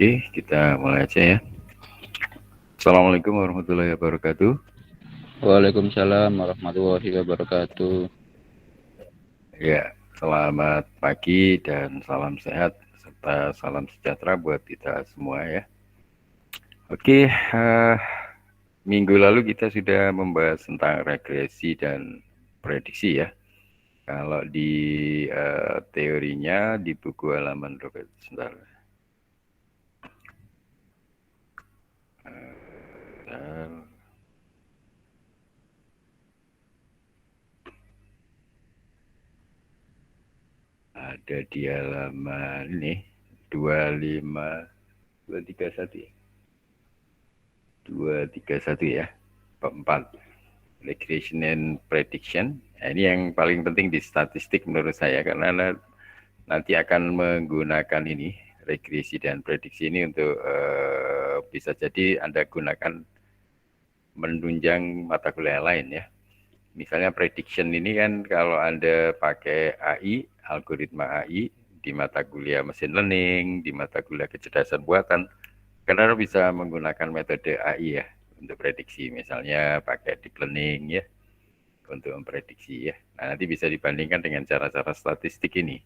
Oke, kita mulai aja ya. Assalamualaikum warahmatullahi wabarakatuh. Waalaikumsalam warahmatullahi wabarakatuh. Ya, selamat pagi dan salam sehat serta salam sejahtera buat kita semua ya. Oke, minggu lalu kita sudah membahas tentang regresi dan prediksi ya. Kalau di teorinya di buku halaman berapa? Sebentar. Ada di halaman ini 231 ya. 231 ya. Bab 4. Regression and prediction. Nah, ini yang paling penting di statistik menurut saya karena nanti akan menggunakan ini regresi dan prediksi ini untuk bisa jadi Anda gunakan menunjang mata kuliah lain ya. Misalnya prediction ini kan kalau Anda pakai AI, algoritma AI di mata kuliah mesin learning, di mata kuliah kecerdasan buatan, karena bisa menggunakan metode AI ya untuk prediksi, misalnya pakai deep learning ya untuk memprediksi ya. Nah, nanti bisa dibandingkan dengan cara-cara statistik ini,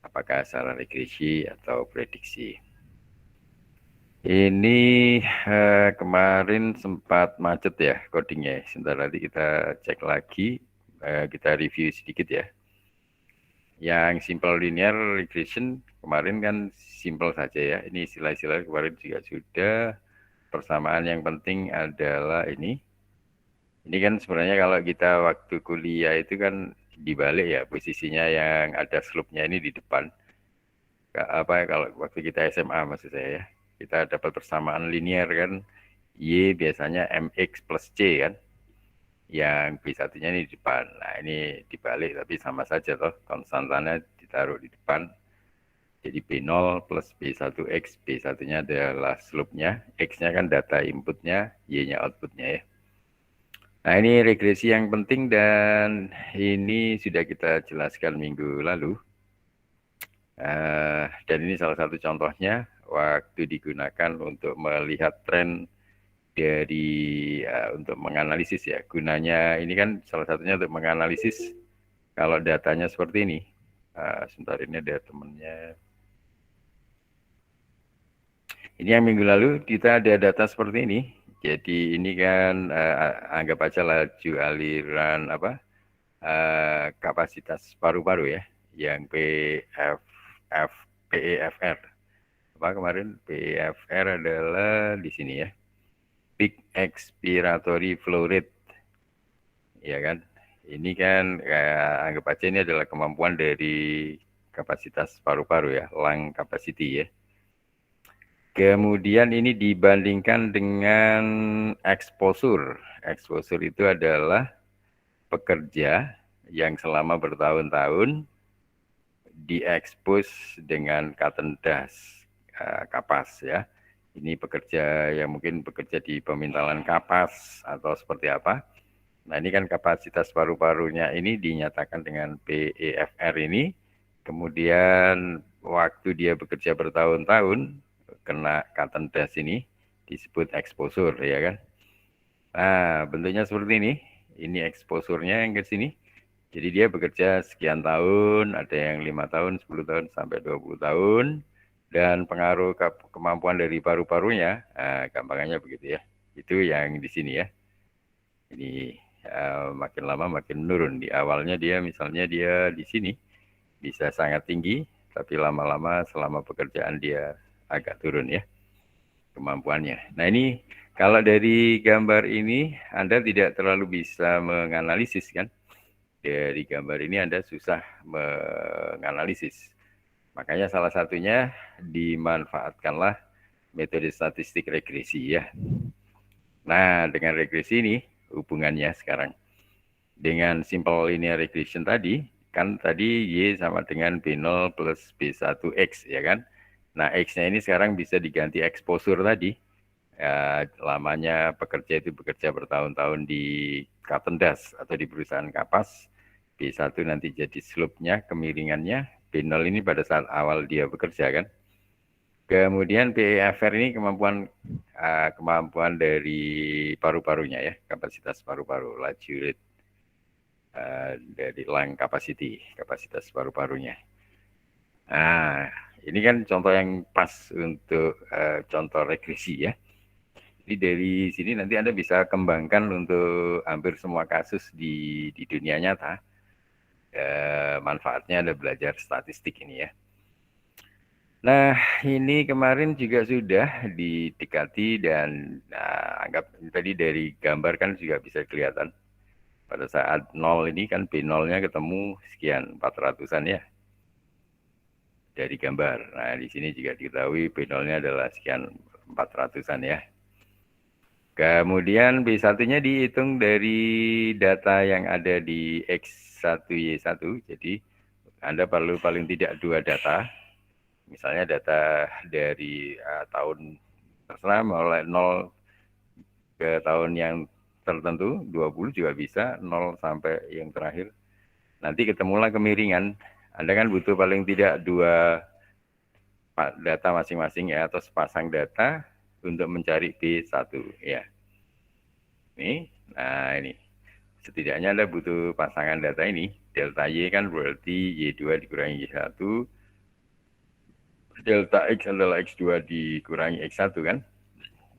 apakah secara regresi atau prediksi. Ini kemarin sempat macet ya codingnya. Sebentar nanti kita cek lagi, kita review sedikit ya. Yang simple linear regression kemarin kan simple saja ya. Ini istilah-istilah kemarin juga sudah. Persamaan yang penting adalah ini. Ini kan sebenarnya kalau kita waktu kuliah itu kan dibalik ya, posisinya yang ada slope-nya ini di depan. Apa kalau waktu kita SMA maksud saya ya. Kita dapat persamaan linear kan, Y biasanya MX plus C kan, yang B1-nya ini di depan. Nah ini dibalik tapi sama saja toh, konstantannya ditaruh di depan. Jadi B0 plus B1X, B1-nya adalah slope-nya, X-nya kan data inputnya, Y-nya outputnya ya. Nah ini regresi yang penting dan ini sudah kita jelaskan minggu lalu. Dan ini salah satu contohnya waktu digunakan untuk melihat tren dari untuk menganalisis ya. Gunanya ini kan salah satunya untuk menganalisis kalau datanya seperti ini. Sebentar ini ada temennya. Ini yang minggu lalu kita ada data seperti ini. Jadi ini kan anggap aja laju aliran kapasitas paru-paru ya, yang PEFR. Apa kemarin PEFR adalah di sini ya, peak expiratory flow rate, ya kan? Ini kan anggap aja ini adalah kemampuan dari kapasitas paru-paru ya, lung capacity ya. Kemudian ini dibandingkan dengan exposure. Exposure itu adalah pekerja yang selama bertahun-tahun diekspos dengan cotton dust, kapas ya. Ini pekerja yang mungkin bekerja di pemintalan kapas atau seperti apa. Nah ini kan kapasitas paru-parunya ini dinyatakan dengan PEFR ini. Kemudian waktu dia bekerja bertahun-tahun kena cotton dust ini disebut exposure ya kan. Nah bentuknya seperti ini. Ini exposure-nya yang ke sini. Jadi dia bekerja sekian tahun, ada yang 5 tahun, 10 tahun, sampai 20 tahun. Dan pengaruh kemampuan dari paru-parunya, gampangannya begitu ya. Itu yang di sini ya. Ini makin lama makin menurun. Di awalnya dia misalnya dia di sini bisa sangat tinggi, tapi lama-lama selama pekerjaan dia agak turun ya kemampuannya. Nah ini kalau dari gambar ini Anda tidak terlalu bisa menganalisis kan. Dari gambar ini Anda susah menganalisis. Makanya salah satunya dimanfaatkanlah metode statistik regresi ya. Nah, dengan regresi ini hubungannya sekarang dengan simple linear regression tadi, kan tadi Y sama dengan B0 plus B1X ya kan. Nah, X-nya ini sekarang bisa diganti exposure tadi. Ya, lamanya pekerja itu bekerja bertahun-tahun di cotton dust atau di perusahaan kapas. B1 nanti jadi slope-nya, kemiringannya. B0 ini pada saat awal dia bekerja kan. Kemudian PEFR ini kemampuan dari paru-parunya ya, kapasitas paru-paru, laju rate dari lung capacity, kapasitas paru-parunya. Nah, ini kan contoh yang pas untuk contoh regresi ya. Jadi dari sini nanti Anda bisa kembangkan untuk hampir semua kasus di dunia nyata. Manfaatnya Anda belajar statistik ini ya. Nah, ini kemarin juga sudah didekati dan anggap tadi dari gambar kan juga bisa kelihatan. Pada saat 0 ini kan B0-nya ketemu sekian, 400-an ya. Dari gambar. Nah, di sini juga diketahui B0-nya adalah sekian 400-an ya. Kemudian B1-nya dihitung dari data yang ada di X1Y1. Jadi, Anda perlu paling tidak 2 data. Misalnya data dari tahun terserah mulai 0 ke tahun yang tertentu, 20 juga bisa, 0 sampai yang terakhir. Nanti ketemulah kemiringan. Anda kan butuh paling tidak 2 data masing-masing ya, atau sepasang data untuk mencari B1 ya. Nah ini. Setidaknya Anda butuh pasangan data ini. Delta Y kan berarti Y2 dikurangi Y1. Delta X adalah X2 dikurangi X1 kan.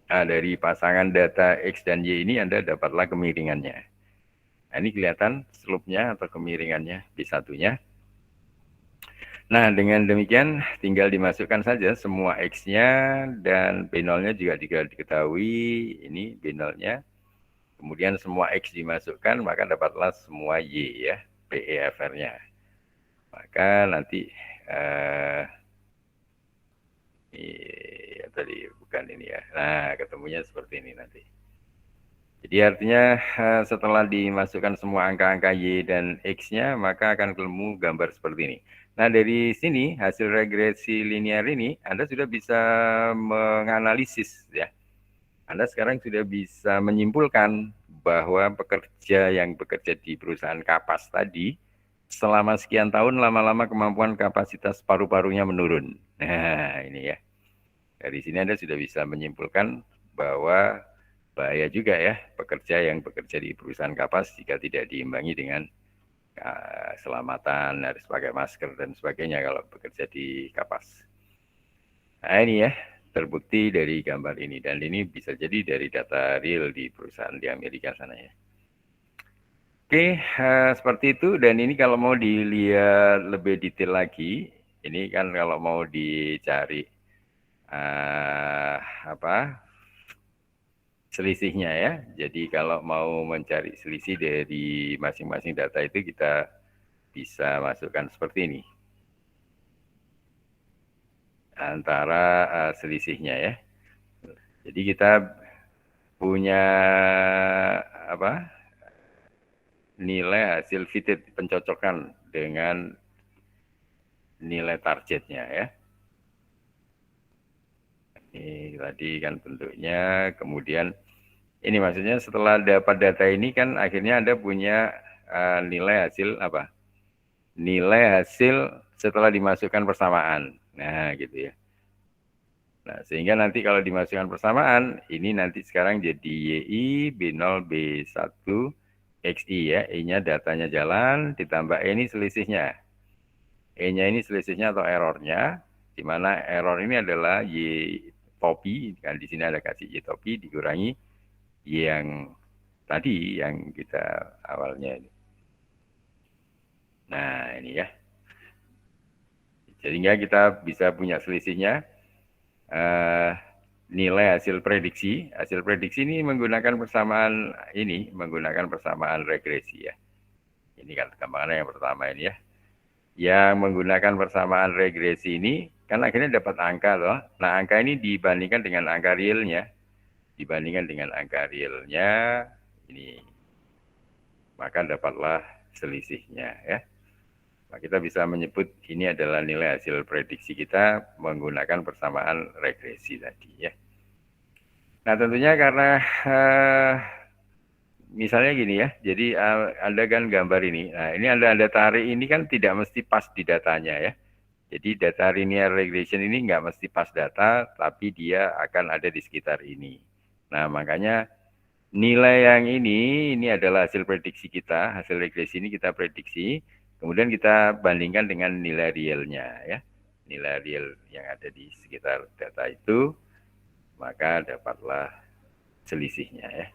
Nah, dari pasangan data X dan Y ini Anda dapatlah kemiringannya. Nah, ini kelihatan slope-nya atau kemiringannya B1-nya. Nah, dengan demikian tinggal dimasukkan saja semua X-nya dan B0-nya juga diketahui. Ini B0-nya. Kemudian semua X dimasukkan, maka dapatlah semua Y ya, PEFR-nya. Maka nanti ya tadi bukan ini ya. Nah, ketemunya seperti ini nanti. Jadi artinya setelah dimasukkan semua angka-angka Y dan X-nya, maka akan ketemu gambar seperti ini. Nah, dari sini hasil regresi linear ini Anda sudah bisa menganalisis ya. Anda sekarang sudah bisa menyimpulkan bahwa pekerja yang bekerja di perusahaan kapas tadi selama sekian tahun lama-lama kemampuan kapasitas paru-parunya menurun. Nah, ini ya. Dari sini Anda sudah bisa menyimpulkan bahwa bahaya juga ya pekerja yang bekerja di perusahaan kapas jika tidak diimbangi dengan keselamatan, harus pakai masker dan sebagainya kalau bekerja di kapas. Nah ini ya, terbukti dari gambar ini. Dan ini bisa jadi dari data real di perusahaan di Amerika sana ya. Oke, seperti itu. Dan ini kalau mau dilihat lebih detail lagi, ini kan kalau mau dicari selisihnya ya. Jadi kalau mau mencari selisih dari masing-masing data itu kita bisa masukkan seperti ini. Antara selisihnya ya. Jadi kita punya nilai hasil fitted pencocokan dengan nilai targetnya ya. Ini tadi kan bentuknya, kemudian ini maksudnya setelah dapat data ini kan akhirnya Anda punya nilai hasil apa? Nilai hasil setelah dimasukkan persamaan. Nah, gitu ya. Nah, sehingga nanti kalau dimasukkan persamaan, ini nanti sekarang jadi YI, B0, B1, XI ya. I-nya datanya jalan, ditambah E ini selisihnya. E-nya ini selisihnya atau errornya, di mana error ini adalah Y topi, kan di sini ada kasih Y topi dikurangi Y yang tadi, yang kita awalnya ini. Nah, ini ya. Sehingga kita bisa punya selisihnya. Nilai hasil prediksi. Hasil prediksi ini menggunakan persamaan regresi ya. Ini kan gambarannya yang pertama ini ya. Yang menggunakan persamaan regresi ini kan akhirnya dapat angka loh. Nah, angka ini dibandingkan dengan angka realnya. Ini maka dapatlah selisihnya ya. Nah, kita bisa menyebut ini adalah nilai hasil prediksi kita menggunakan persamaan regresi tadi ya. Nah, tentunya karena misalnya gini ya, jadi Anda kan gambar ini. Nah, ini Anda tarik ini kan tidak mesti pas di datanya ya. Jadi data linear regression ini nggak mesti pas data, tapi dia akan ada di sekitar ini. Nah, makanya nilai yang ini adalah hasil prediksi kita, hasil regresi ini kita prediksi, kemudian kita bandingkan dengan nilai realnya ya. Nilai real yang ada di sekitar data itu, maka dapatlah selisihnya ya.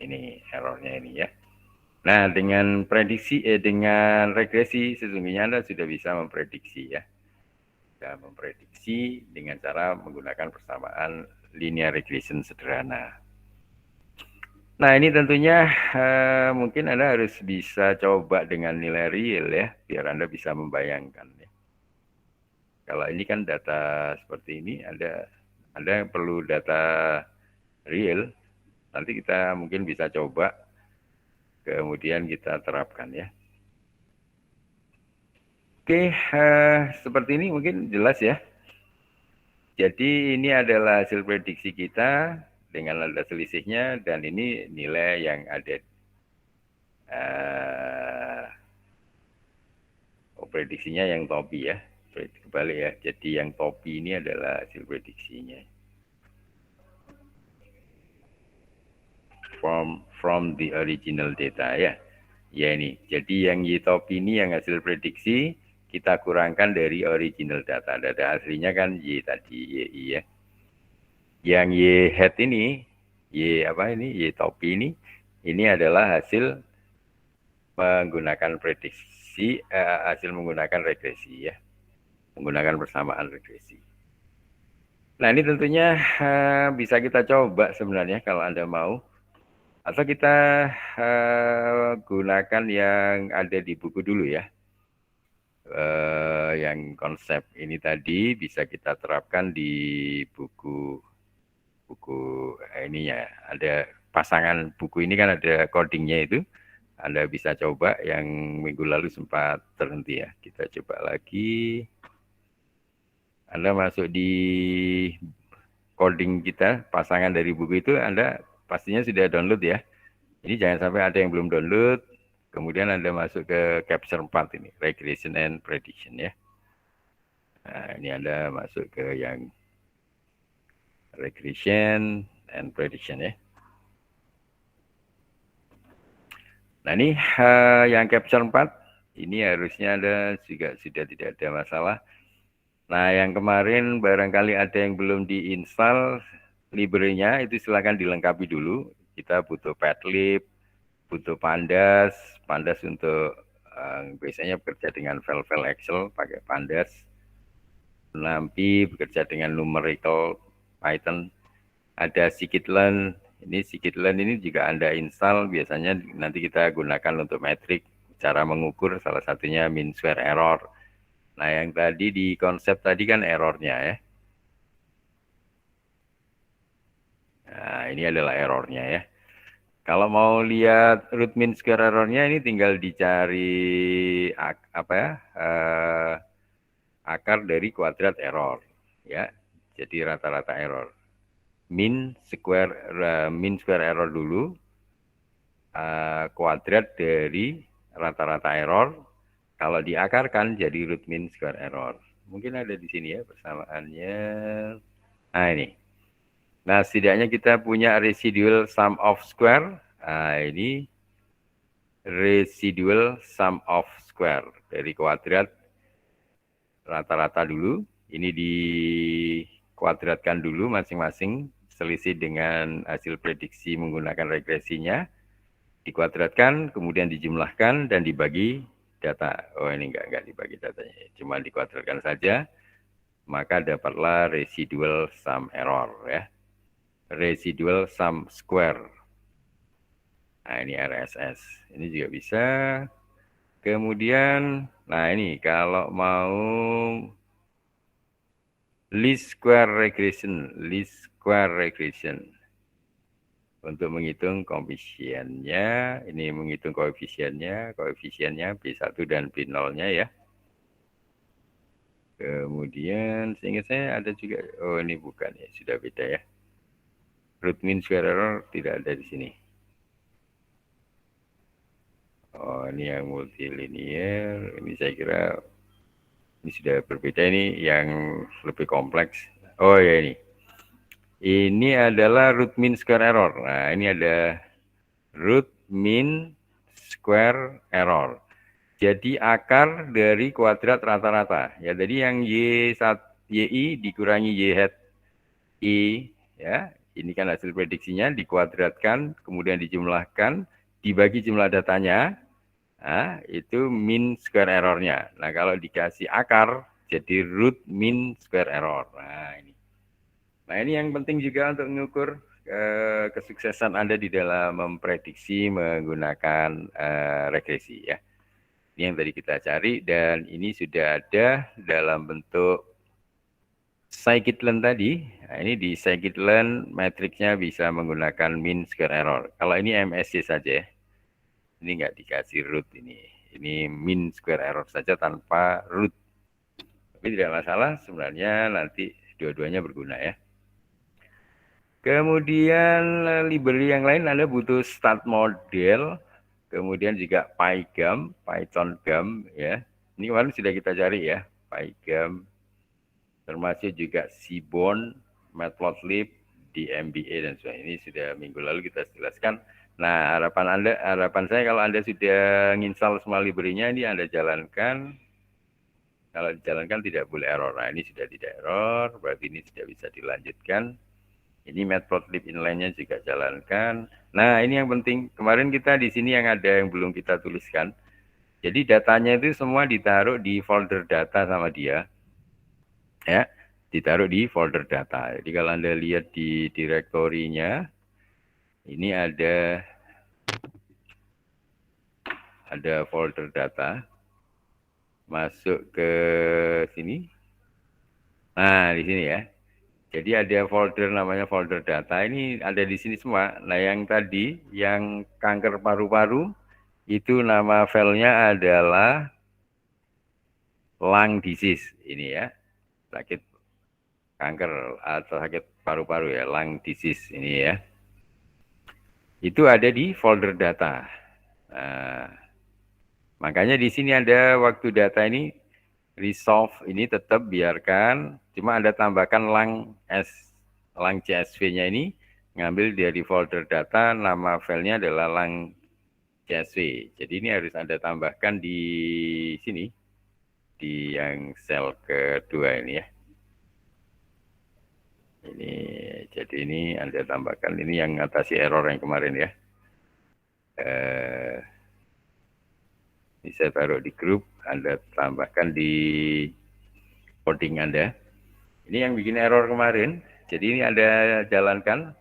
Ini errornya ini ya. Nah, dengan dengan regresi sesungguhnya Anda sudah bisa memprediksi ya. Sudah memprediksi dengan cara menggunakan persamaan linear regression sederhana. Nah, ini tentunya mungkin Anda harus bisa coba dengan nilai real ya, biar Anda bisa membayangkan ya. Kalau ini kan data seperti ini, Anda perlu data real, nanti kita mungkin bisa coba, kemudian kita terapkan ya. Oke, seperti ini mungkin jelas ya. Jadi ini adalah hasil prediksi kita dengan ada selisihnya, dan ini nilai yang ada prediksinya yang topi ya. Kebalik ya. Jadi yang topi ini adalah hasil prediksinya. From the original data ya. Ya ini. Jadi yang Y topi ini yang hasil prediksi kita kurangkan dari original data. Data aslinya kan Y tadi, YI ya. Yang Y head ini, Y topi ini adalah hasil menggunakan prediksi, hasil menggunakan regresi ya. Menggunakan persamaan regresi. Nah, ini tentunya bisa kita coba sebenarnya kalau Anda mau. Atau kita gunakan yang ada di buku dulu ya. Yang konsep ini tadi bisa kita terapkan di buku ini ya. Ada pasangan buku ini kan ada codingnya itu. Anda bisa coba yang minggu lalu sempat terhenti ya. Kita coba lagi. Anda masuk di coding kita, pasangan dari buku itu Anda pastinya sudah download ya. Ini jangan sampai ada yang belum download, kemudian Anda masuk ke Capture 4 ini, Regression and Prediction ya. Nah, ini Anda masuk ke yang Regression and Prediction ya. Nah, ini yang Capture 4, ini harusnya Anda juga sudah tidak ada masalah. Nah, yang kemarin barangkali ada yang belum diinstal library-nya, itu silakan dilengkapi dulu. Kita butuh Padlib, butuh Pandas untuk biasanya bekerja dengan file-file Excel pakai Pandas. NumPy bekerja dengan numerical Python. Ada scikit-learn. Ini scikit-learn ini juga Anda install, biasanya nanti kita gunakan untuk metrik, cara mengukur salah satunya mean square error. Nah, yang tadi di konsep tadi kan errornya ya. Nah, ini adalah errornya ya. Kalau mau lihat root mean square errornya ini tinggal dicari akar dari kuadrat error ya. Jadi rata-rata error. Mean square error dulu, kuadrat dari rata-rata error. Kalau diakarkan jadi root mean square error. Mungkin ada di sini ya persamaannya. Nah, ini. Nah, setidaknya kita punya residual sum of square. Nah, ini residual sum of square dari kuadrat rata-rata dulu. Ini dikuadratkan dulu masing-masing selisih dengan hasil prediksi menggunakan regresinya. Dikuadratkan, kemudian dijumlahkan dan dibagi data. Oh, ini enggak dibagi datanya, cuma dikuadratkan saja. Maka dapatlah residual sum error ya. Residual sum square. Nah, ini RSS. Ini juga bisa. Kemudian, nah ini kalau mau least square regression. Untuk menghitung koefisiennya, ini menghitung koefisiennya B1 dan B0-nya ya. Kemudian, seingat saya ada juga, oh ini bukan ya, sudah beda ya. Root mean square error tidak ada di sini. Oh, ini yang multilinear. Ini saya kira Ini sudah berbeda, ini yang lebih kompleks. Oh ya, ini adalah root mean square error. Nah, ini ada root mean square error. Jadi akar dari kuadrat rata-rata. Ya, jadi yang YI dikurangi Y hat I, ya. Ini kan hasil prediksinya dikuadratkan, kemudian dijumlahkan, dibagi jumlah datanya. Nah, itu mean square errornya. Nah, kalau dikasih akar, jadi root mean square error. Nah, ini yang penting juga untuk mengukur kesuksesan Anda di dalam memprediksi menggunakan regresi, ya. Ini yang tadi kita cari, dan ini sudah ada dalam bentuk scikit-learn tadi. Nah, ini di scikit-learn matriksnya bisa menggunakan mean square error. Kalau ini MSC saja, ini nggak dikasih root ini. Ini mean square error saja tanpa root. Tapi tidak masalah, sebenarnya nanti dua-duanya berguna, ya. Kemudian library yang lain Anda butuh start model, kemudian juga PyGAM, Python GAM, ya. Ini kemarin sudah kita cari, ya, PyGAM, termasuk juga Seaborn, Matplotlib, DMBA dan sebagainya. Ini sudah minggu lalu kita jelaskan. Nah, harapan saya kalau Anda sudah nginstal semua library-nya, ini Anda jalankan. Kalau dijalankan tidak boleh error. Nah, ini sudah tidak error, berarti ini sudah bisa dilanjutkan. Ini Matplotlib inline-nya juga jalankan. Nah, ini yang penting. Kemarin kita di sini yang ada yang belum kita tuliskan. Jadi datanya itu semua ditaruh di folder data sama dia. Ya, ditaruh di folder data. Jadi kalau Anda lihat di direktorinya, ini ada folder data. Masuk ke sini. Nah, di sini, ya. Jadi ada folder namanya folder data, ini ada di sini semua. Nah, yang tadi, yang kanker paru-paru, itu nama filenya adalah lung disease, ini ya, sakit kanker atau sakit paru-paru ya, lung disease ini ya. Itu ada di folder data. Nah, makanya di sini ada waktu data ini resolve ini tetap biarkan, cuma Anda tambahkan lung CSV-nya ini, ngambil dari folder data, nama filenya adalah lung CSV. Jadi ini harus Anda tambahkan di sini, di yang sel kedua ini ya. Ini, jadi ini Anda tambahkan, ini yang ngatasi error yang kemarin ya. Ini saya taruh di grup, Anda tambahkan di coding Anda. Ini yang bikin error kemarin, jadi ini Anda jalankan.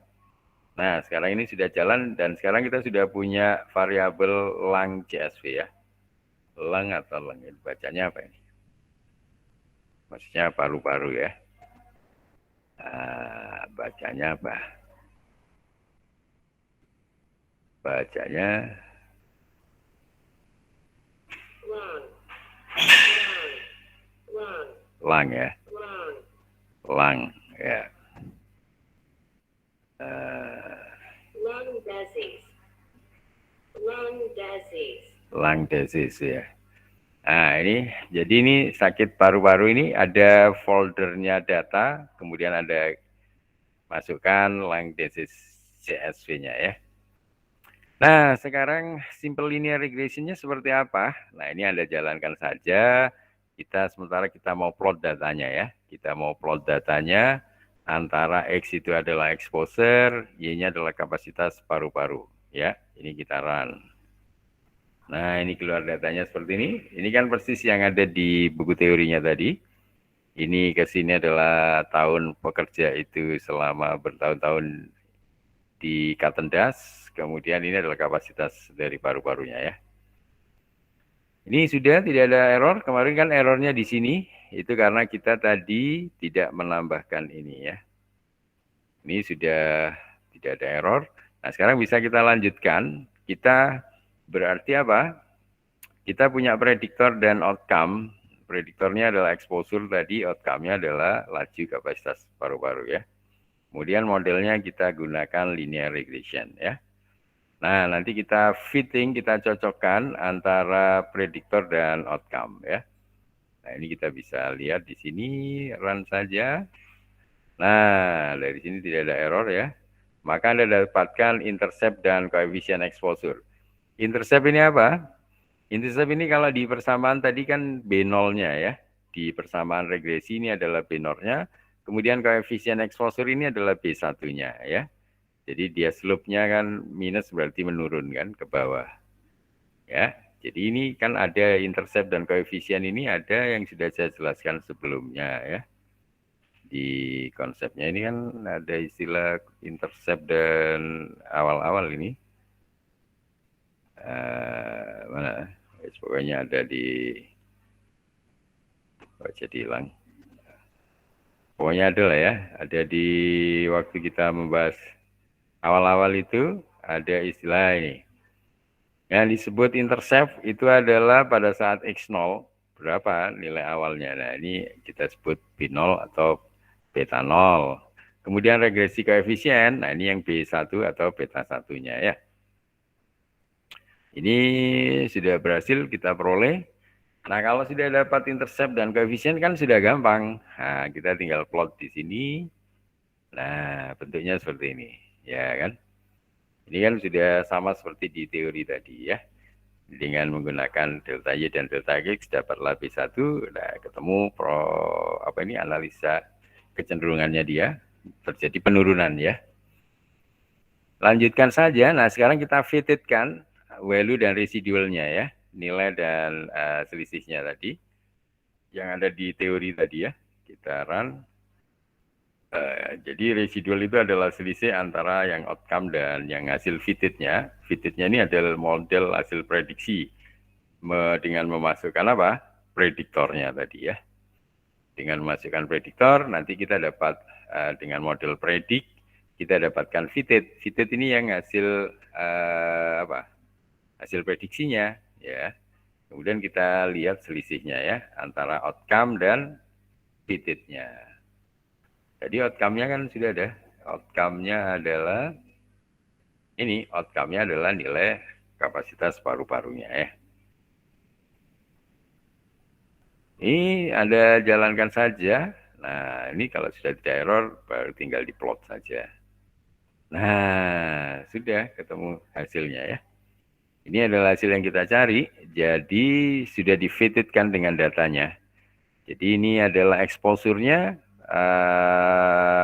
Nah, sekarang ini sudah jalan, dan sekarang kita sudah punya variabel lung CSV ya. Lung atau lung, bacanya apa ini? Maksudnya paru-paru ya. Bacanya apa? Bacanya lung ya. Lung ya. Lung disease ya. Nah, ini jadi ini sakit paru-paru ini ada foldernya data, kemudian ada masukkan lung disease CSV-nya ya. Nah, sekarang simple linear regression-nya seperti apa? Nah, ini Anda jalankan saja. Sementara kita mau plot datanya ya. Kita mau plot datanya antara X itu adalah exposure, Y-nya adalah kapasitas paru-paru. Ya, ini kita run. Nah, ini keluar datanya seperti ini. Ini kan persis yang ada di buku teorinya tadi. Ini ke sini adalah tahun pekerja itu selama bertahun-tahun di Katendas. Kemudian ini adalah kapasitas dari paru-parunya ya. Ini sudah tidak ada error. Kemarin kan errornya di sini. Itu karena kita tadi tidak menambahkan ini ya. Ini sudah tidak ada error. Nah, sekarang bisa kita lanjutkan. Kita berarti apa? Kita punya prediktor dan outcome. Prediktornya adalah exposure tadi, outcome-nya adalah laju kapasitas paru-paru ya. Kemudian modelnya kita gunakan linear regression ya. Nah, nanti kita fitting, kita cocokkan antara prediktor dan outcome ya. Nah, ini kita bisa lihat di sini, run saja. Nah, dari sini tidak ada error ya. Maka Anda dapatkan intercept dan koefisien exposure. Intercept ini apa? Intercept ini kalau di persamaan tadi kan B0-nya ya. Di persamaan regresi ini adalah B0-nya. Kemudian koefisien exposure ini adalah B1-nya ya. Jadi dia slope-nya kan minus berarti menurun kan ke bawah. Ya. Jadi ini kan ada intercept dan koefisien ini ada yang sudah saya jelaskan sebelumnya ya. Di konsepnya ini kan ada istilah intercept dan awal-awal ini. Mana? Pokoknya ada di jadi hilang. Pokoknya ada lah ya, ada di waktu kita membahas awal-awal itu ada istilah ini. Yang disebut intercept itu adalah pada saat X0 berapa nilai awalnya. Nah, ini kita sebut B0 atau beta 0. Kemudian regresi koefisien, nah ini yang B1 atau beta 1-nya ya. Ini sudah berhasil kita peroleh. Nah, kalau sudah dapat intercept dan koefisien kan sudah gampang. Nah, kita tinggal plot di sini. Nah, bentuknya seperti ini, ya kan? Ini kan sudah sama seperti di teori tadi ya. Dengan menggunakan delta Y dan delta X dapatlah B1, nah ketemu analisa kecenderungannya dia, terjadi penurunan ya. Lanjutkan saja, nah sekarang kita fitted-kan value dan residualnya ya, nilai dan selisihnya tadi, yang ada di teori tadi ya, kita run. Jadi residual itu adalah selisih antara yang outcome dan yang hasil fitted-nya. Fitted-nya ini adalah model hasil prediksi dengan memasukkan apa? Prediktornya tadi ya. Dengan memasukkan prediktor, nanti kita dapat dengan model predik, kita dapatkan fitted. Fitted ini yang hasil hasil prediksinya ya. Kemudian kita lihat selisihnya ya antara outcome dan fitted-nya. Jadi outcome-nya kan sudah ada. Outcome-nya adalah ini, outcome-nya adalah nilai kapasitas paru-parunya ya. Ini Anda jalankan saja. Nah, ini kalau sudah tidak error, baru tinggal diplot saja. Nah, sudah ketemu hasilnya ya. Ini adalah hasil yang kita cari. Jadi sudah di-fitted-kan dengan datanya. Jadi ini adalah exposure-nya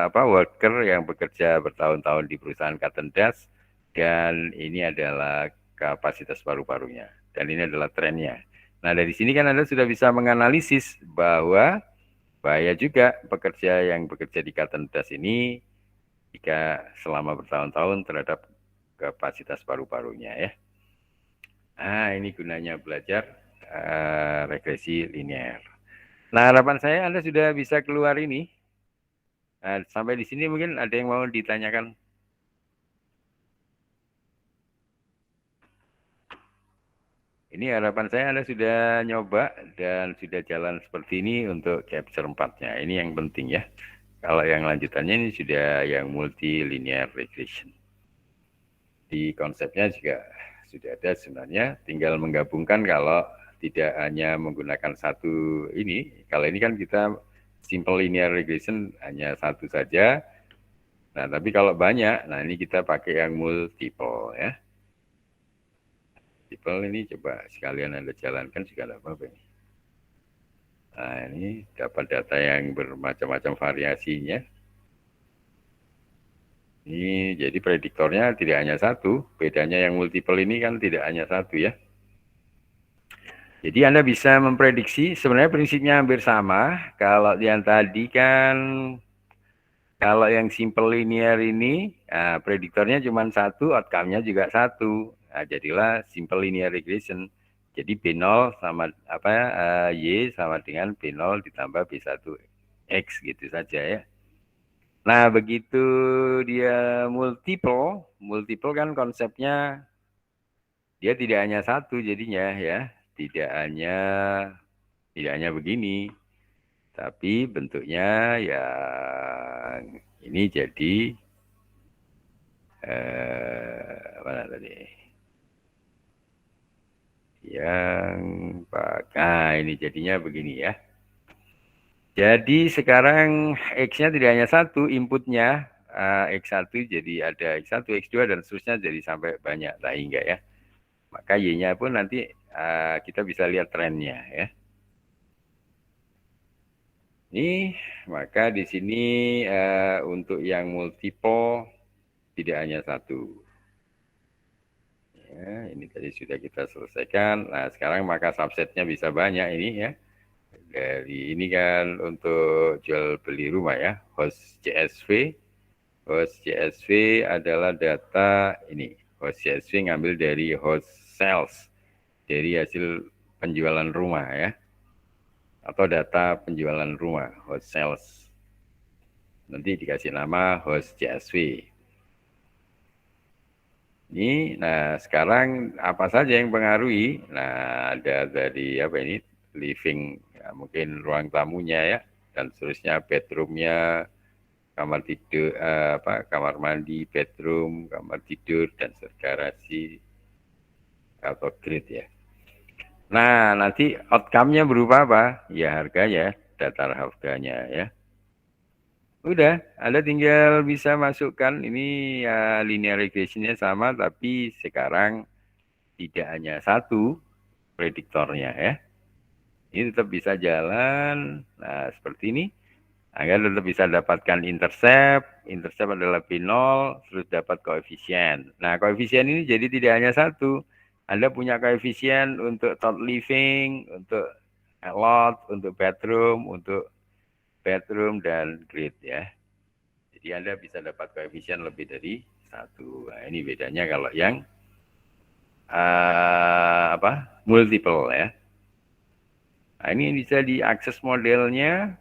worker yang bekerja bertahun-tahun di perusahaan cotton dust, dan ini adalah kapasitas paru-parunya. Dan ini adalah trennya. Nah, dari sini kan Anda sudah bisa menganalisis bahwa bahaya juga pekerja yang bekerja di cotton dust ini jika selama bertahun-tahun terhadap kapasitas paru-parunya ya. Nah, ini gunanya belajar regresi linear. Nah, harapan saya Anda sudah bisa keluar ini. Nah, sampai di sini mungkin ada yang mau ditanyakan. Ini harapan saya Anda sudah nyoba dan sudah jalan seperti ini untuk capture 4-nya. Ini yang penting ya. Kalau yang lanjutannya ini sudah yang multilinear regression. Di konsepnya juga sudah ada sebenarnya, tinggal menggabungkan kalau tidak hanya menggunakan satu ini. Kalau ini kan kita simple linear regression hanya satu saja. Nah, tapi kalau banyak, nah ini kita pakai yang multiple ya. Multiple ini coba sekalian Anda jalankan juga tidak apa-apa ini. Nah, ini dapat data yang bermacam-macam variasinya. Ini jadi prediktornya tidak hanya satu, bedanya yang multiple ini kan tidak hanya satu ya. Jadi Anda bisa memprediksi, sebenarnya prinsipnya hampir sama. Kalau yang tadi kan, kalau yang simple linear ini, prediktornya cuma satu, outcome-nya juga satu. Nah, jadilah simple linear regression. Jadi B0 sama Y sama dengan B0 ditambah B1X gitu saja ya. Nah, begitu dia multiple kan konsepnya dia tidak hanya satu jadinya ya, tidak hanya begini, tapi bentuknya yang ini jadi mana tadi? Yang ini jadinya begini ya. Jadi sekarang X-nya tidak hanya satu, inputnya X1 jadi ada X1, X2, dan seterusnya jadi sampai banyak, sehingga ya. Maka Y-nya pun nanti kita bisa lihat trennya ya. Ini, maka di sini untuk yang multiple tidak hanya satu. Ya, ini tadi sudah kita selesaikan. Nah, sekarang maka subsetnya bisa banyak ini ya. Dari ini kan untuk jual beli rumah ya, host CSV. Host CSV adalah data ini. Host CSV ngambil dari host sales, dari hasil penjualan rumah ya, atau data penjualan rumah, host sales. Nanti dikasih nama host CSV. Ini, nah sekarang apa saja yang mempengaruhi? Nah, ada dari apa ini, living, ya, mungkin ruang tamunya ya, dan seterusnya, bedroomnya, kamar tidur, kamar mandi, bedroom, kamar tidur, dan garasi atau grid ya. Nah, nanti outcome-nya berupa apa? Ya harganya, data harganya ya. Udah, Anda tinggal bisa masukkan ini ya, linear regression-nya sama, tapi sekarang tidak hanya satu prediktornya ya. Ini tetap bisa jalan, nah seperti ini. Anda tetap bisa dapatkan intercept, intercept adalah P0, terus dapat koefisien. Nah, koefisien ini jadi tidak hanya satu. Anda punya koefisien untuk top living, untuk lot, untuk bedroom dan grid ya. Jadi Anda bisa dapat koefisien lebih dari satu. Nah, ini bedanya kalau yang multiple ya. Nah, ini bisa diakses modelnya,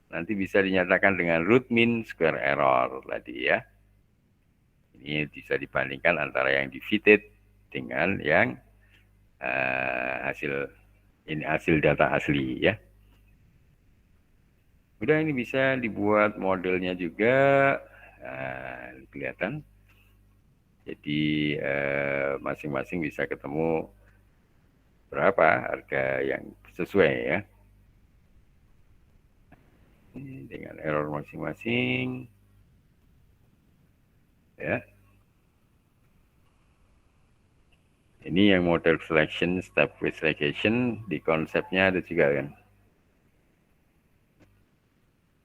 nanti bisa dinyatakan dengan root mean square error tadi ya. Ini bisa dibandingkan antara yang di-fitted dengan yang hasil data asli ya. Udah, ini bisa dibuat modelnya juga, kelihatan. Jadi masing-masing bisa ketemu berapa harga yang sesuai ya. Ini dengan error masing-masing ya. Ini yang model selection, step with selection, di konsepnya ada juga kan.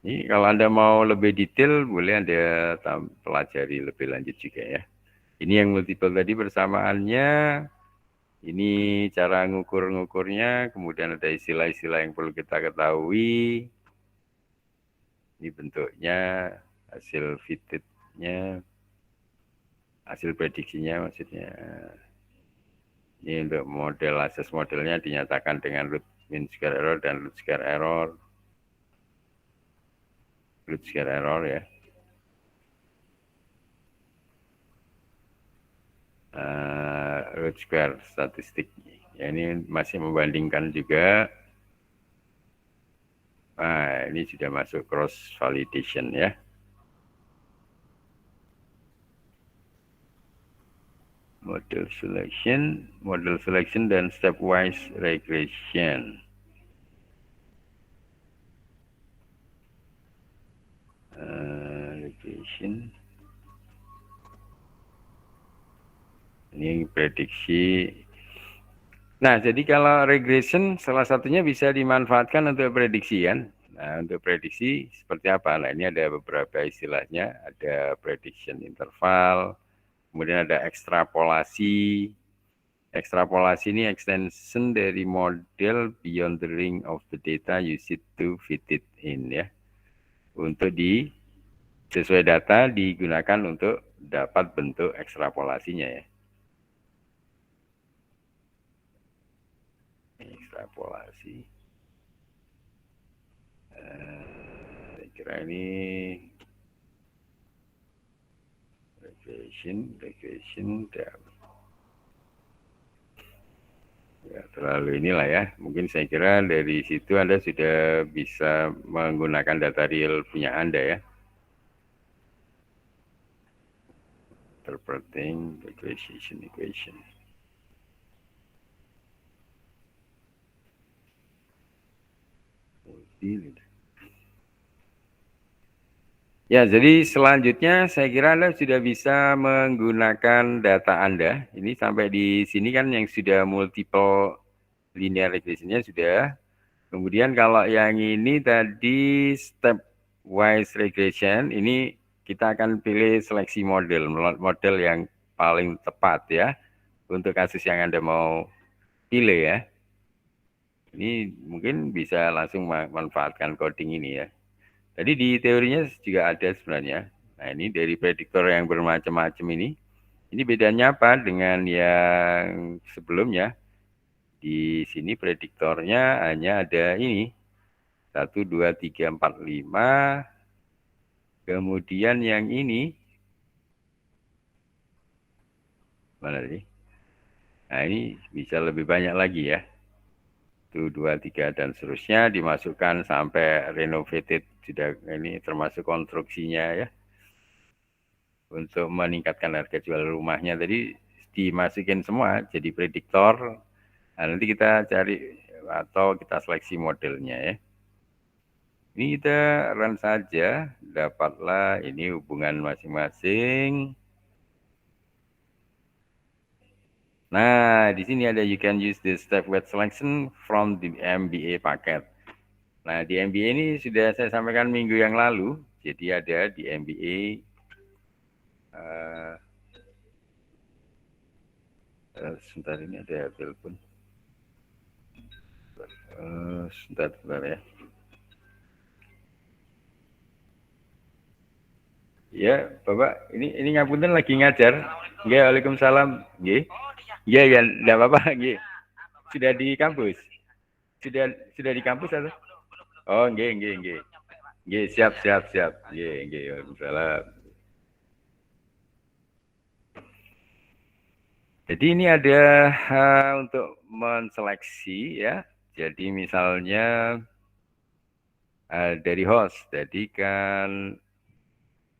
Ini kalau Anda mau lebih detail, boleh Anda pelajari lebih lanjut juga ya. Ini yang multiple tadi persamaannya, ini cara ngukur-ngukurnya, kemudian ada istilah-istilah yang perlu kita ketahui. Ini bentuknya, hasil fittednya, hasil prediksinya maksudnya. Ini untuk model, akses modelnya dinyatakan dengan root mean square error dan root square error. Root square error ya. Root square statistik. Ya, ini masih membandingkan juga. Nah, ini sudah masuk cross validation ya. Model selection dan stepwise regression. Regression. Ini prediksi. Nah, jadi kalau regression salah satunya bisa dimanfaatkan untuk prediksi kan. Nah, untuk prediksi seperti apa? Nah, ini ada beberapa istilahnya. Ada prediction interval, kemudian ada ekstrapolasi. Ekstrapolasi ini extension dari model beyond the ring of the data used to fit it in ya. Untuk sesuai data digunakan untuk dapat bentuk ekstrapolasinya ya. Ekstrapolasi. Saya kira ini regression ya, terlalu inilah ya. Mungkin saya kira dari situ Anda sudah bisa menggunakan data real punya Anda ya. Interpreting regression equation. Ya, jadi selanjutnya saya kira Anda sudah bisa menggunakan data Anda. Ini sampai di sini kan yang sudah multiple linear regression-nya sudah. Kemudian kalau yang ini tadi stepwise regression, ini kita akan pilih seleksi model yang paling tepat ya untuk kasus yang Anda mau pilih ya. Ini mungkin bisa langsung manfaatkan coding ini ya. Tadi di teorinya juga ada sebenarnya. Nah ini dari prediktor yang bermacam-macam ini bedanya apa dengan yang sebelumnya? Di sini prediktornya hanya ada ini, 1, 2, 3, 4, 5. Kemudian yang ini, mana sih? Nah ini bisa lebih banyak lagi ya. 1, 2, 3, dan seterusnya dimasukkan sampai renovated, sudah ini termasuk konstruksinya ya. Untuk meningkatkan harga jual rumahnya tadi dimasukin semua jadi prediktor. Nah, nanti kita cari atau kita seleksi modelnya ya. Ini kita run saja, dapatlah ini hubungan masing-masing. Nah, di sini ada you can use the stepwise selection from the MBA paket. Nah, di MBA ini sudah saya sampaikan minggu yang lalu. Jadi ada di MBA sebentar ini ada telepon. Sebentar ya. Ya, Bapak, ini ngapunten lagi ngajar. Nggih, Waalaikumsalam. Nggih. Iya, ya, enggak apa-apa, nggih. Sudah di kampus? Sudah di kampus atau? Oh, nggih, nggih, nggih. Nggih, siap, siap, siap. Nggih, nggih, Waalaikumsalam. Jadi ini ada untuk menseleksi ya. Jadi misalnya dari host. Jadi kan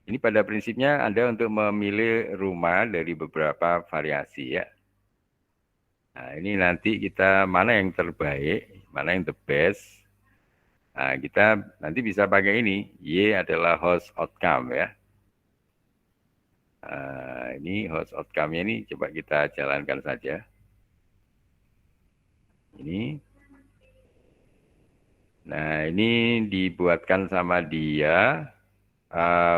ini pada prinsipnya Anda untuk memilih rumah dari beberapa variasi ya. Nah, ini nanti kita mana yang terbaik, mana yang the best. Nah, kita nanti bisa pakai ini. Y adalah host outcome ya. Ini host outcome-nya ini coba kita jalankan saja. Ini. Nah, ini dibuatkan sama dia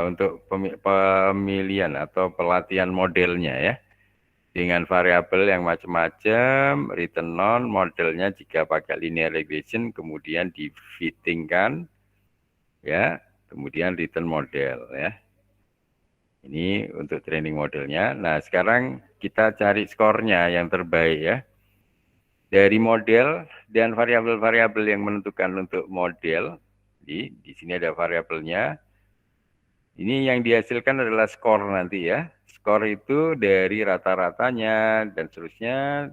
untuk pemilihan atau pelatihan modelnya ya. Dengan variabel yang macam-macam, return on, modelnya jika pakai linear regression, kemudian di-fittingkan, ya, kemudian return model, ya. Ini untuk training modelnya. Nah, sekarang kita cari skornya yang terbaik, ya. Dari model dan variabel-variabel yang menentukan untuk model, di sini ada variabelnya. Ini yang dihasilkan adalah skor nanti ya. Skor itu dari rata-ratanya dan seterusnya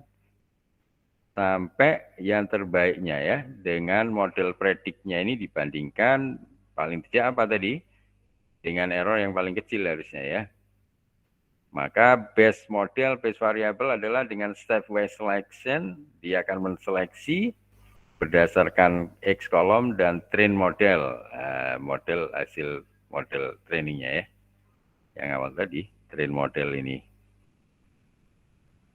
sampai yang terbaiknya ya. Dengan model prediknya ini dibandingkan paling tidak apa tadi? Dengan error yang paling kecil harusnya ya. Maka base model, base variable adalah dengan stepwise selection, dia akan menseleksi berdasarkan X kolom dan train model, model hasil model trainingnya ya. Yang awal tadi, train model ini.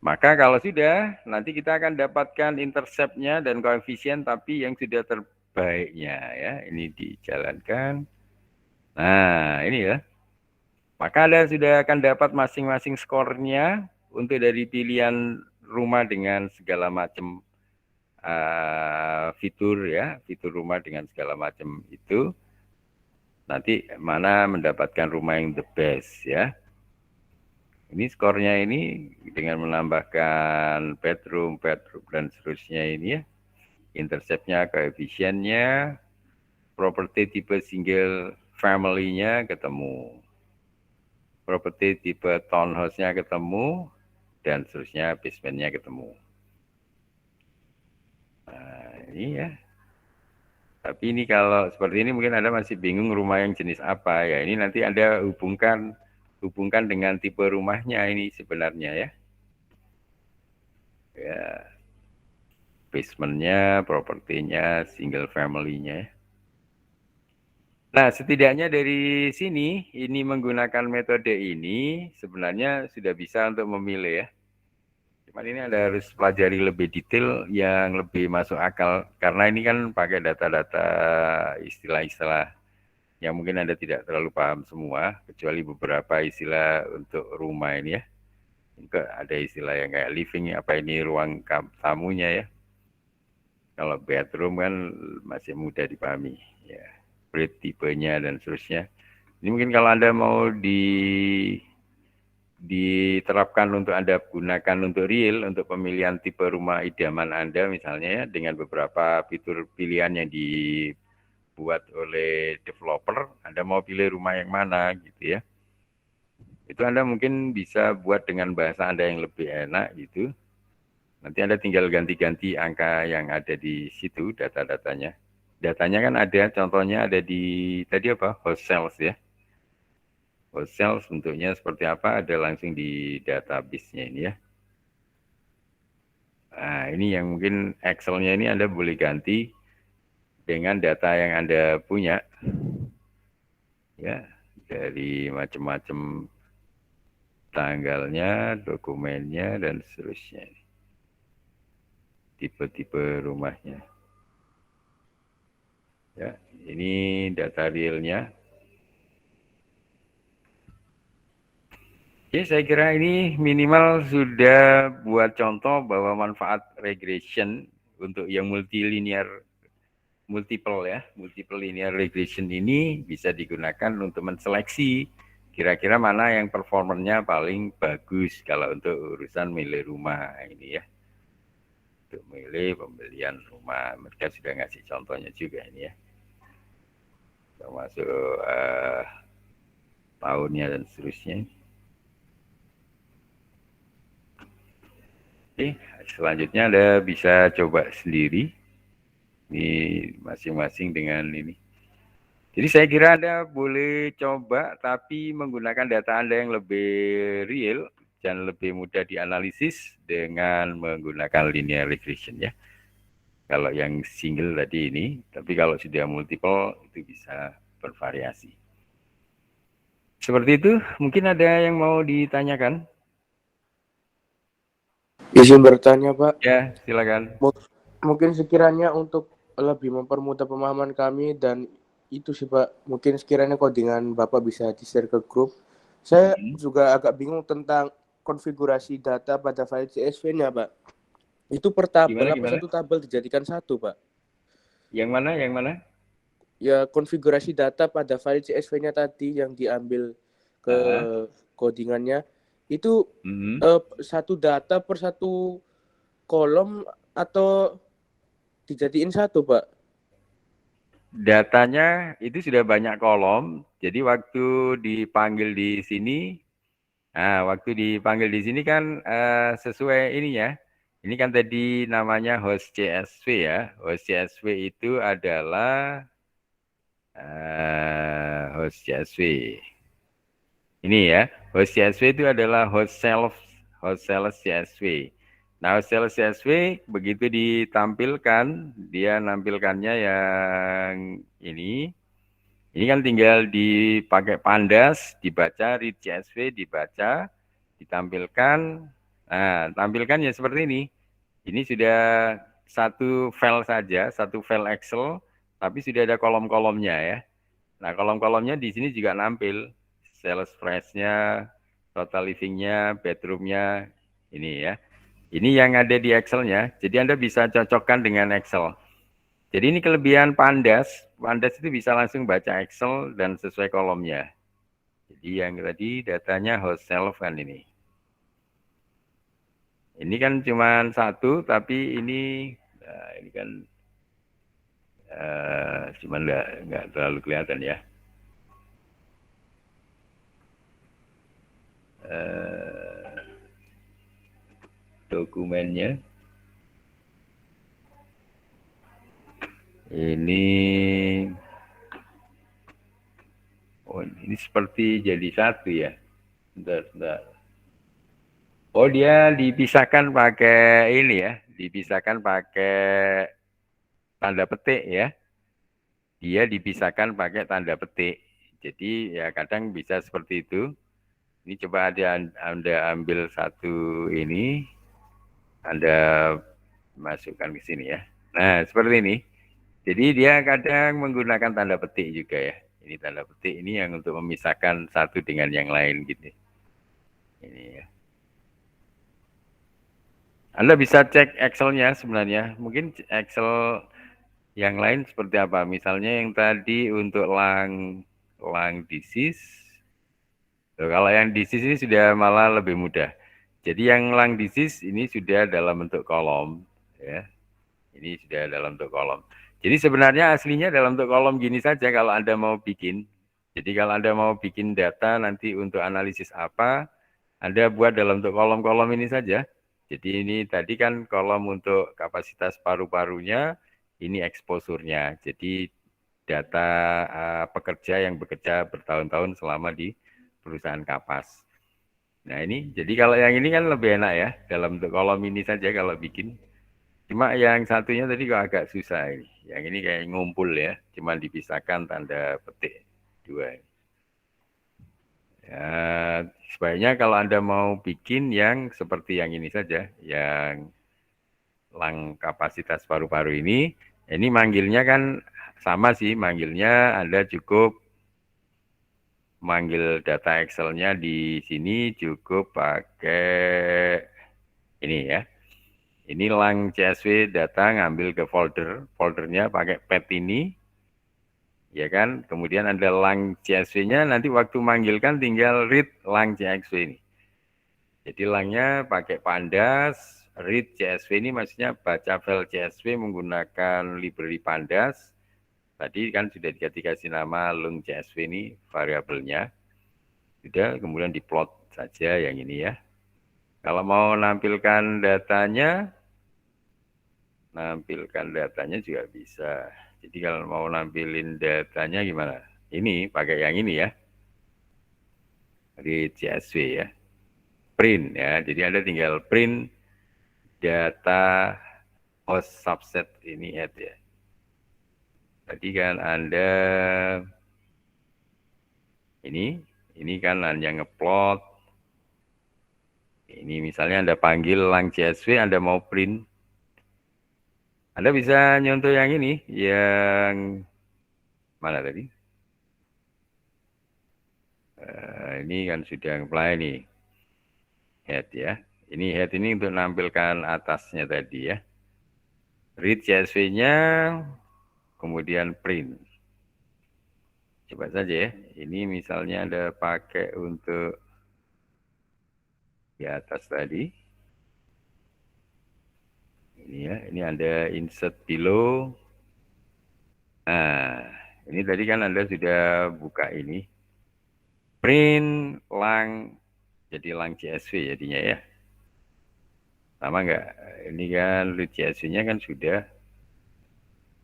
Maka kalau sudah, nanti kita akan dapatkan intercept-nya dan koefisien, tapi yang sudah terbaiknya ya. Ini dijalankan. Nah, ini ya. Maka Anda sudah akan dapat masing-masing skornya untuk dari pilihan rumah dengan segala macam fitur ya, fitur rumah dengan segala macam itu. Nanti mana mendapatkan rumah yang the best ya. Ini skornya ini dengan menambahkan bedroom, dan seterusnya ini ya. Interceptnya, koefisiennya, properti tipe single family-nya ketemu. Properti tipe townhouse-nya ketemu, dan seterusnya basement-nya ketemu. Nah, ini ya. Tapi ini kalau seperti ini mungkin Anda masih bingung rumah yang jenis apa ya. Ini nanti Anda hubungkan dengan tipe rumahnya ini sebenarnya ya. Ya, basementnya, propertinya, single family-nya. Nah, setidaknya dari sini, ini menggunakan metode ini sebenarnya sudah bisa untuk memilih ya. Cuman ini Anda harus pelajari lebih detail yang lebih masuk akal. Karena ini kan pakai data-data istilah-istilah yang mungkin Anda tidak terlalu paham semua, kecuali beberapa istilah untuk rumah ini ya. Juga ada istilah yang kayak living, apa ini ruang tamunya ya. Kalau bedroom kan masih mudah dipahami. Ya, breed tipenya dan seterusnya. Ini mungkin kalau Anda mau diterapkan untuk Anda gunakan untuk real, untuk pemilihan tipe rumah idaman Anda misalnya ya, dengan beberapa fitur pilihan yang dibuat oleh developer, Anda mau pilih rumah yang mana gitu ya. Itu Anda mungkin bisa buat dengan bahasa Anda yang lebih enak gitu. Nanti Anda tinggal ganti-ganti angka yang ada di situ, data-datanya. Datanya kan ada, contohnya ada di, tadi apa, host sales ya. Host sales bentuknya seperti apa, ada langsung di database-nya ini ya. Nah, ini yang mungkin Excel-nya ini Anda boleh ganti dengan data yang Anda punya. Ya, dari macam-macam tanggalnya, dokumennya, dan seterusnya. Tipe-tipe rumahnya. Ya, ini data realnya. Oke, saya kira ini minimal sudah buat contoh bahwa manfaat regression untuk yang multilinear multiple ya, multiple linear regression ini bisa digunakan untuk menseleksi kira-kira mana yang performanya paling bagus kalau untuk urusan milih rumah ini ya. Untuk milih pembelian rumah, mereka sudah ngasih contohnya juga ini ya. Termasuk tahunnya dan seterusnya. Oke, selanjutnya Anda bisa coba sendiri. Ini masing-masing dengan ini. Jadi saya kira Anda boleh coba tapi menggunakan data Anda yang lebih real dan lebih mudah dianalisis dengan menggunakan linear regression ya. Kalau yang single tadi ini, tapi kalau sudah multiple itu bisa bervariasi. Seperti itu, mungkin ada yang mau ditanyakan? Izin bertanya, Pak. Ya, silakan. Mungkin sekiranya untuk lebih mempermudah pemahaman kami dan itu sih, Pak. Mungkin sekiranya codingan Bapak bisa di-share ke grup. Saya juga agak bingung tentang konfigurasi data pada file CSV-nya, Pak. Itu per tabel apa satu tabel dijadikan satu, Pak? Yang mana? Yang mana? Ya, konfigurasi data pada file CSV-nya tadi yang diambil ke codingannya itu satu data per satu kolom atau dijadiin satu, Pak? Datanya itu sudah banyak kolom, jadi waktu dipanggil di sini, waktu dipanggil di sini kan sesuai ini ya. Ini kan tadi namanya host CSV ya. Host CSV itu adalah host CSV. Ini ya, host CSV itu adalah host sales CSV. Nah, host sales CSV begitu ditampilkan, dia nampilkannya yang ini. Ini kan tinggal dipakai pandas, dibaca, read CSV, dibaca, ditampilkan. Nah, tampilkan ya seperti ini. Ini sudah satu file saja, satu file Excel, tapi sudah ada kolom-kolomnya ya. Nah, kolom-kolomnya di sini juga nampil. Sales price-nya, total living-nya, bedroom-nya, ini ya. Ini yang ada di Excel-nya, jadi Anda bisa cocokkan dengan Excel. Jadi ini kelebihan Pandas. Pandas itu bisa langsung baca Excel dan sesuai kolomnya. Jadi yang tadi datanya host self kan ini. Ini kan cuma satu, tapi ini kan cuma nggak terlalu kelihatan ya. Dokumennya. Ini seperti jadi satu ya. Bentar. Oh, dia dipisahkan pakai ini ya, dipisahkan pakai tanda petik ya. dia dipisahkan pakai tanda petik. Jadi ya kadang bisa seperti itu. Ini coba Anda ambil satu ini, Anda masukkan ke sini ya. Nah, seperti ini. Jadi dia kadang menggunakan tanda petik juga ya. Ini tanda petik ini yang untuk memisahkan satu dengan yang lain gitu. Ini ya. Anda bisa cek Excel-nya sebenarnya. Mungkin Excel yang lain seperti apa? Misalnya yang tadi untuk lang disease. Kalau yang disease ini sudah malah lebih mudah. Jadi yang lang disease ini sudah dalam bentuk kolom, ya. Ini sudah dalam bentuk kolom. Jadi sebenarnya aslinya dalam bentuk kolom gini saja kalau Anda mau bikin. Jadi kalau Anda mau bikin data nanti untuk analisis apa, Anda buat dalam bentuk kolom-kolom ini saja. Jadi ini tadi kan kolom untuk kapasitas paru-parunya, ini exposure-nya. Jadi data pekerja yang bekerja bertahun-tahun selama di perusahaan kapas. Nah ini, jadi kalau yang ini kan lebih enak ya, dalam bentuk kolom ini saja kalau bikin. Cuma yang satunya tadi kok agak susah ini. Yang ini kayak ngumpul ya, cuma dipisahkan tanda petik dua. Ya, sebaiknya kalau Anda mau bikin yang seperti yang ini saja, yang lang kapasitas paru-paru ini manggilnya kan sama sih, manggilnya Anda cukup manggil data Excel-nya di sini cukup pakai ini ya. Ini lang CSV data ngambil ke foldernya pakai pet ini, ya kan. Kemudian ada lang CSV-nya, nanti waktu manggilkan tinggal read lang CSV ini. Jadi langnya pakai pandas, read CSV ini maksudnya baca file CSV menggunakan library pandas. Tadi kan sudah dikasih nama lung CSV ini variabelnya. Sudah, kemudian diplot saja yang ini ya. Kalau mau nampilkan datanya juga bisa. Jadi kalau mau nampilin datanya gimana? Ini pakai yang ini ya. Di CSV ya. Print ya. Jadi Anda tinggal print data host subset ini head ya. Tadi kan Anda ini kan Anda ngeplot. Ini misalnya Anda panggil lang CSV, Anda mau print. Anda bisa nyontoh yang ini, yang mana tadi? Ini kan sudah apply nih. Head ya. Ini head ini untuk menampilkan atasnya tadi ya. Read CSV-nya, kemudian print. Coba saja ya. Ini misalnya Anda pakai untuk di atas tadi. Ini ya, ini Anda insert below. Nah, ini tadi kan Anda sudah buka ini. Print lang, jadi lang CSV jadinya ya. Sama enggak? Ini kan read CSV-nya kan sudah.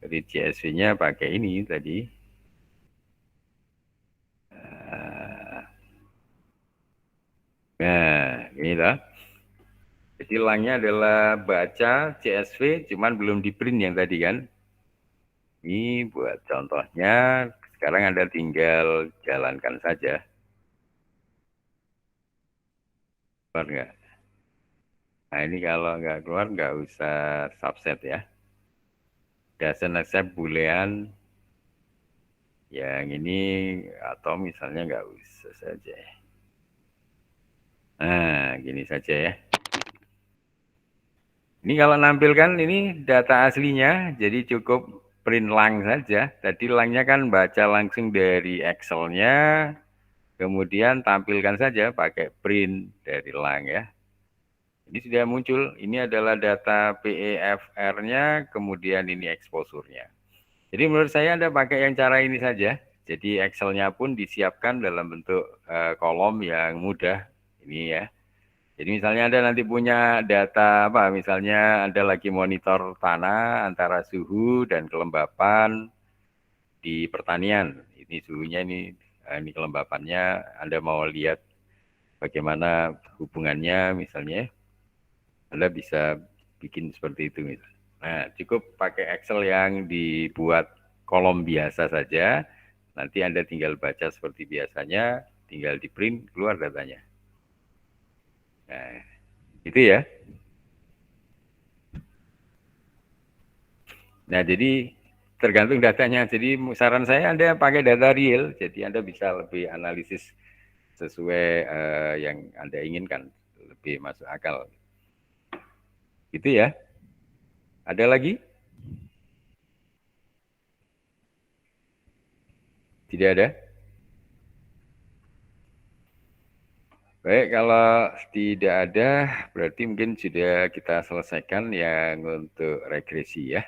Read CSV-nya pakai ini tadi. Nah, ini lah. Jadi langnya adalah baca CSV, cuman belum di print yang tadi kan. Ini buat contohnya, sekarang Anda tinggal jalankan saja. Keluar nggak? Nah ini kalau nggak keluar, nggak usah subset ya. Doesn't accept boolean. Yang ini, atau misalnya nggak usah saja. Nah, gini saja ya. Ini kalau nampilkan ini data aslinya, jadi cukup print lang saja. Tadi langnya kan baca langsung dari Excel-nya, kemudian tampilkan saja pakai print dari lang ya. Ini sudah muncul, ini adalah data PEFR-nya, kemudian ini exposure-nya. Jadi menurut saya Anda pakai yang cara ini saja. Jadi Excel-nya pun disiapkan dalam bentuk kolom yang mudah, ini ya. Jadi misalnya Anda nanti punya data apa, misalnya Anda lagi monitor tanah antara suhu dan kelembapan di pertanian. Ini suhunya ini kelembapannya, Anda mau lihat bagaimana hubungannya misalnya. Anda bisa bikin seperti itu misalnya. Nah, cukup pakai Excel yang dibuat kolom biasa saja. Nanti Anda tinggal baca seperti biasanya, tinggal di print, keluar datanya. Nah, itu ya. Nah, jadi tergantung datanya. Jadi saran saya Anda pakai data real, jadi Anda bisa lebih analisis sesuai yang Anda inginkan, lebih masuk akal. Gitu ya. Ada lagi? Tidak ada? Baik, kalau tidak ada, berarti mungkin sudah kita selesaikan yang untuk regresi ya.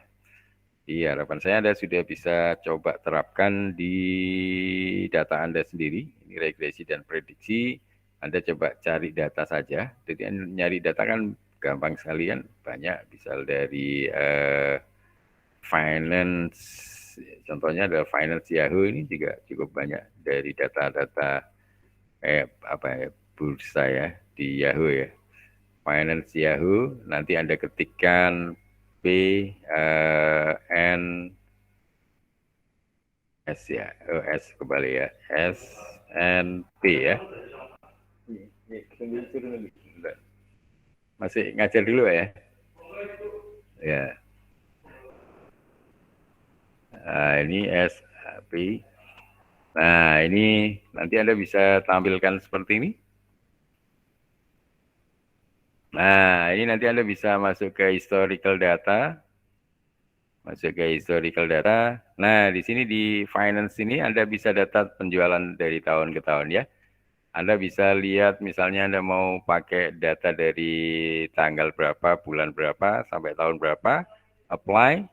Iya, harapan saya Anda sudah bisa coba terapkan di data Anda sendiri, ini regresi dan prediksi. Anda coba cari data saja, jadi nyari data kan gampang sekali kan, banyak, misal dari finance, contohnya ada finance Yahoo ini juga cukup banyak dari data-data bursa ya, di Yahoo ya. Finance Yahoo, nanti Anda ketikkan N S ya, S kembali ya, SNP ya. Masih ngajar dulu ya? Ya. Nah, ini SNP. Nah, ini nanti Anda bisa tampilkan seperti ini. Nah, ini nanti Anda bisa masuk ke historical data. Masuk ke historical data. Nah, di sini di finance ini Anda bisa data penjualan dari tahun ke tahun ya. Anda bisa lihat misalnya Anda mau pakai data dari tanggal berapa, bulan berapa, sampai tahun berapa, apply.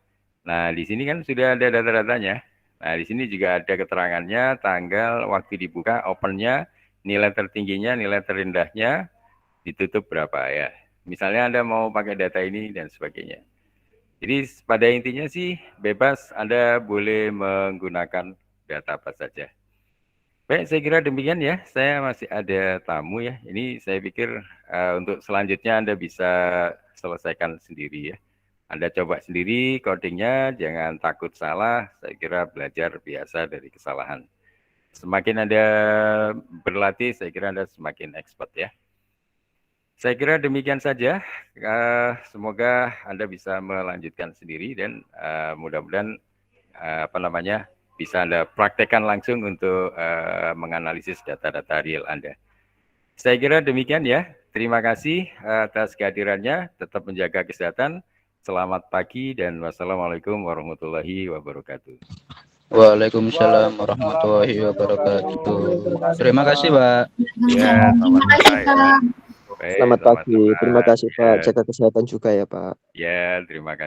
Nah, di sini kan sudah ada data-datanya. Nah, di sini juga ada keterangannya, tanggal, waktu dibuka, opennya, nilai tertingginya, nilai terendahnya, ditutup berapa ya. Misalnya Anda mau pakai data ini dan sebagainya. Jadi pada intinya sih bebas Anda boleh menggunakan data apa saja. Baik, saya kira demikian ya. Saya masih ada tamu ya. Ini saya pikir untuk selanjutnya Anda bisa selesaikan sendiri ya. Anda coba sendiri codingnya, jangan takut salah. Saya kira belajar biasa dari kesalahan. Semakin Anda berlatih, saya kira Anda semakin expert ya. Saya kira demikian saja. Semoga Anda bisa melanjutkan sendiri dan mudah-mudahan bisa Anda praktekkan langsung untuk menganalisis data-data real Anda. Saya kira demikian ya. Terima kasih atas kehadirannya. Tetap menjaga kesehatan. Selamat pagi dan wassalamualaikum warahmatullahi wabarakatuh. Waalaikumsalam warahmatullahi wabarakatuh. Terima kasih, Pak. Ya, selamat sore ya. Baik, Selamat pagi. Terima kasih, Pak. Ya. Jaga kesehatan juga ya, Pak. Ya, terima kasih.